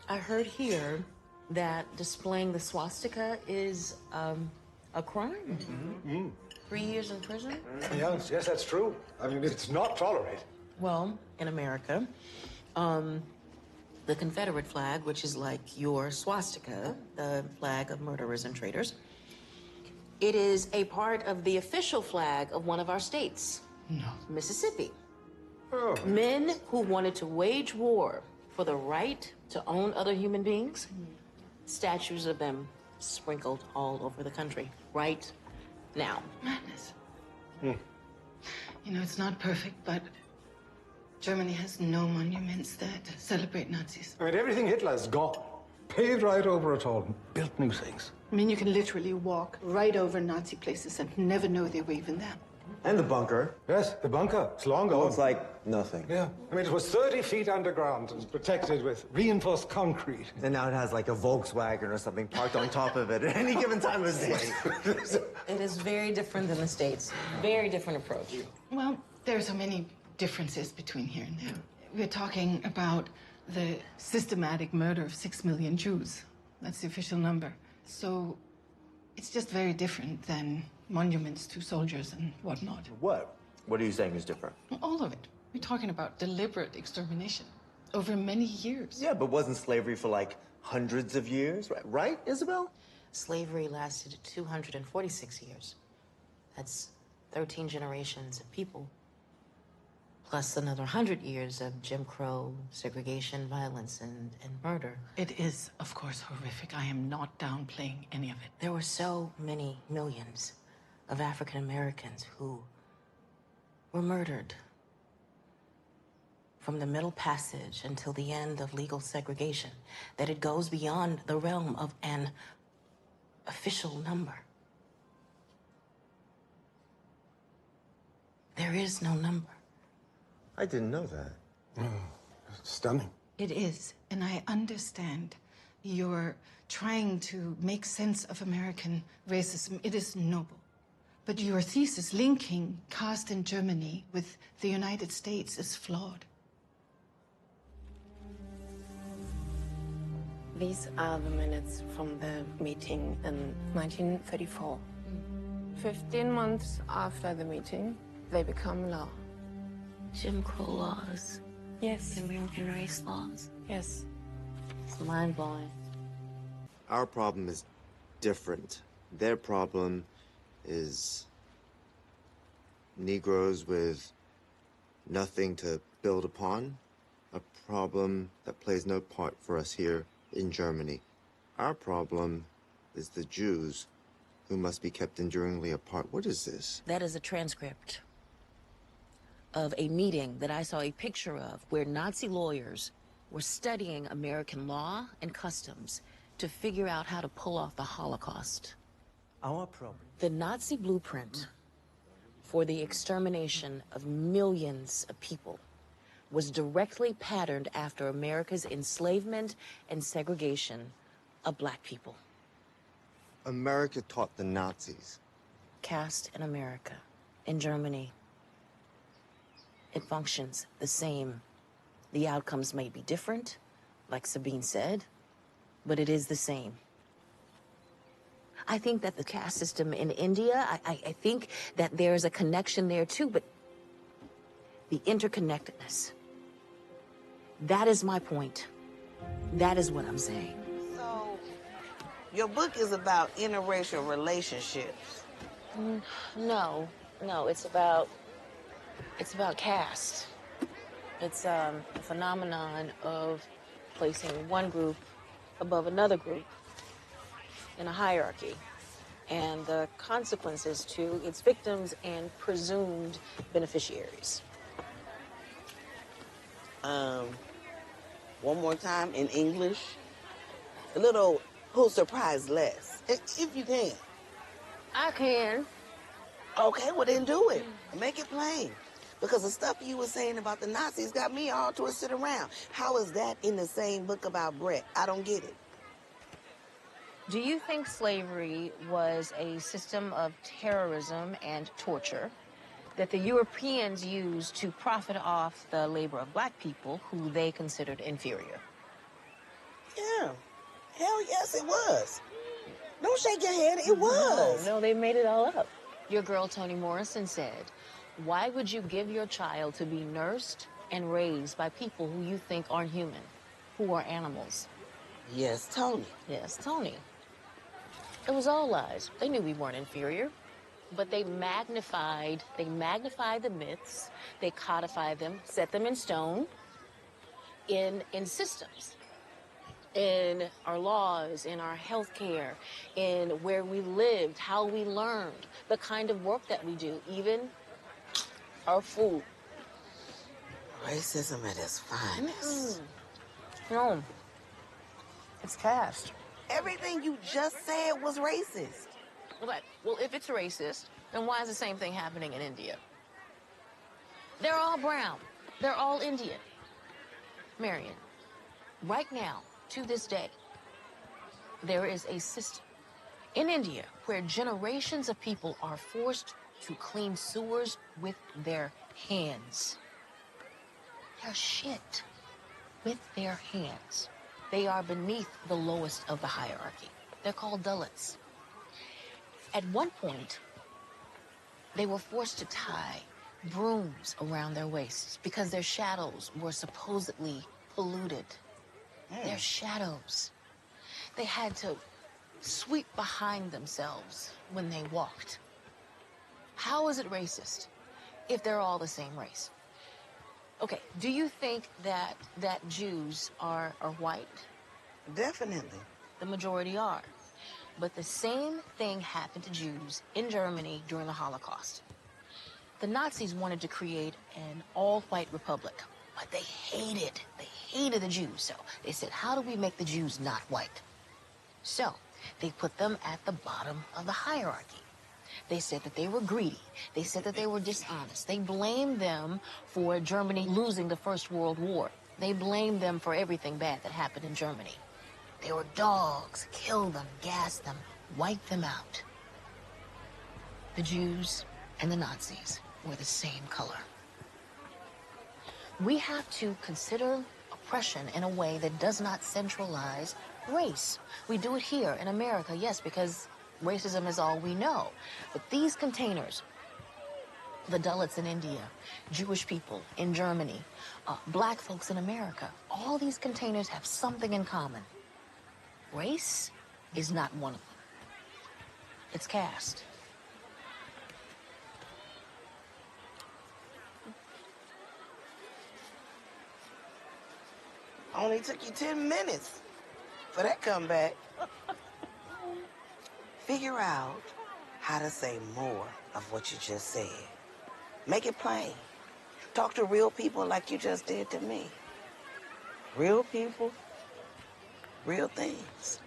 I heard here that displaying the swastika is a crime. 3 years in prison? Yes, that's true. I mean, it's not tolerated. Well, in America, the Confederate flag, which is like your swastika, the flag of murderers and traitors, it is a part of the official flag of one of our states. No. Mississippi. Oh. Men who wanted to wage war for the right to own other human beings, statues of them sprinkled all over the country right now. Madness. You know, it's not perfect, but Germany has no monuments that celebrate Nazis. I mean, everything Hitler's gone. Paved right over it all and built new things. I mean, you can literally walk right over Nazi places and never know they were even there. And the bunker. Yes, the bunker. It's long gone. Looks like nothing. Yeah. I mean, it was 30 feet underground and protected with reinforced concrete. And now it has like a Volkswagen or something parked on top of it at any given time of day. It is very different than the States. Very different approach. Well, there are so many differences between here and there. We're talking about the systematic murder of 6 million Jews. That's the official number. So it's just very different than monuments to soldiers and whatnot. What? What are you saying is different? All of it. We're talking about deliberate extermination over many years. Yeah, but wasn't slavery for like hundreds of years, right, Isabel? Slavery lasted 246 years. That's 13 generations of people, plus another 100 years of Jim Crow, segregation, violence, and murder. It is, of course, horrific. I am not downplaying any of it. There were so many millions of African Americans who were murdered from the Middle Passage until the end of legal segregation, that it goes beyond the realm of an official number. There is no number. I didn't know that. Stunning. It is, and I understand you're trying to make sense of American racism. It is noble. But your thesis linking caste in Germany with the United States is flawed. These are the minutes from the meeting in 1934. 15 months after the meeting, they become law. Jim Crow laws, Yes. American race laws. Yes. It's mind-blowing. Our problem is different. Their problem is Negroes with nothing to build upon. A problem that plays no part for us here in Germany. Our problem is the Jews who must be kept enduringly apart. What is this? That is a transcript of a meeting that I saw a picture of where Nazi lawyers were studying American law and customs to figure out how to pull off the Holocaust. Our problem. The Nazi blueprint for the extermination of millions of people was directly patterned after America's enslavement and segregation of Black people. America taught the Nazis. Caste in America, in Germany, it functions the same. The outcomes may be different, like Sabine said, but it is the same. I think that the caste system in India, I think that there's a connection there too, but the interconnectedness, that is my point. That is what I'm saying. So, your book is about interracial relationships. No, it's about caste. It's a phenomenon of placing one group above another group in a hierarchy, and the consequences to its victims and presumed beneficiaries. One more time in English. A little Pulitzer less, if you can. I can. Okay, well then do it. Make it plain. Because the stuff you were saying about the Nazis got me all twisted around. How is that in the same book about Brett? I don't get it. Do you think slavery was a system of terrorism and torture that the Europeans used to profit off the labor of Black people who they considered inferior? Hell yes, it was. Don't shake your head. It was. No, they made it all up. Your girl Toni Morrison said, why would you give your child to be nursed and raised by people who you think aren't human, who are animals? Yes, Toni. Yes, Toni. It was all lies. They knew we weren't inferior, but they magnified the myths, they codified them, set them in stone in systems, in our laws, in our health care, in where we lived, how we learned, the kind of work that we do, even our food. Racism at its finest. No, it's caste. Everything you just said was racist. But, well, if it's racist, then why is the same thing happening in India? They're all brown. They're all Indian. Marion, right now, to this day, there is a system in India where generations of people are forced to clean sewers with their hands. Their shit with their hands. They are beneath the lowest of the hierarchy. They're called Dalits. At one point, they were forced to tie brooms around their waists because their shadows were supposedly polluted. Their shadows. They had to sweep behind themselves when they walked. How is it racist if they're all the same race? Okay, do you think that Jews are white? Definitely. The majority are. But the same thing happened to Jews in Germany during the Holocaust. The Nazis wanted to create an all-white republic, but they hated the Jews. So they said, how do we make the Jews not white? So they put them at the bottom of the hierarchy. They said that they were greedy. They said that they were dishonest. They blamed them for Germany losing the First World War. They blamed them for everything bad that happened in Germany. They were dogs. Kill them, gas them, wipe them out. The Jews and the Nazis were the same color. We have to consider oppression in a way that does not centralize race. We do it here in America, yes, because racism is all we know. But these containers, the Dalits in India, Jewish people in Germany, black folks in America, all these containers have something in common. Race is not one of them. It's caste. Only took you 10 minutes for that comeback. Figure out how to say more of what you just said. Make it plain. Talk to real people like you just did to me. Real people, real things.